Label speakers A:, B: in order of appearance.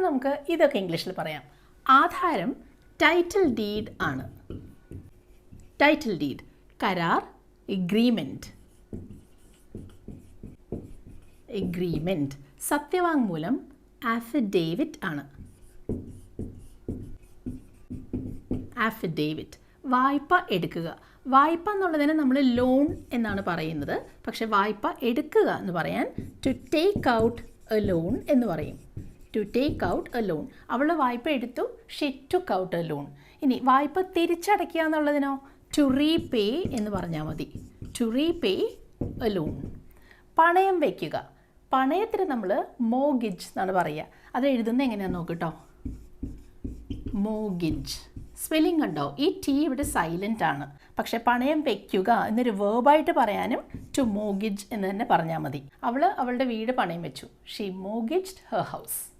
A: നമുക്ക് ഇതൊക്കെ ഇംഗ്ലീഷിൽ പറയാം. ആധാരം ടൈറ്റിൽ ഡീഡ് ആണ്. ടൈറ്റിൽ ഡീഡ് കരാർ, എഗ്രീമെൻറ്റ്. എഗ്രീമെൻറ്റ്. സത്യവാങ്മൂലം ആഫിഡേവിറ്റ് ആണ്. ആഫിഡേവിറ്റ്. വായ്പ എടുക്കുക. വായ്പ എന്നുള്ളതിന് നമ്മൾ ലോൺ എന്നാണ് പറയുന്നത്. പക്ഷെ വായ്പ എടുക്കുക എന്ന് പറയാൻ to take out a loan എന്ന് പറയും. To take out a loan. അവൾ വായ്പ എടുത്തു, she took out a loan. ഇനി വായ്പ തിരിച്ചടയ്ക്കുക എന്നുള്ളതിനോ ടു റീപേ എന്ന് പറഞ്ഞാൽ മതി. To repay a loan. പണയം വയ്ക്കുക. പണയത്തിന് നമ്മൾ മോഗേജ് എന്നാണ് പറയുക. അത് എഴുതുന്നത് എങ്ങനെയാണെന്ന് നോക്കിട്ടോ. മോഗേജ്. സ്പെല്ലിംഗ് കണ്ടോ? ഈ ടി ഇവിടെ സൈലൻ്റ് ആണ്. പക്ഷെ പണയം വയ്ക്കുക എന്നൊരു വേർബായിട്ട് പറയാനും ടു മോഗേജ് എന്ന് തന്നെ പറഞ്ഞാൽ മതി. അവൾ അവളുടെ വീട് പണയം വെച്ചു. She mortgaged her house.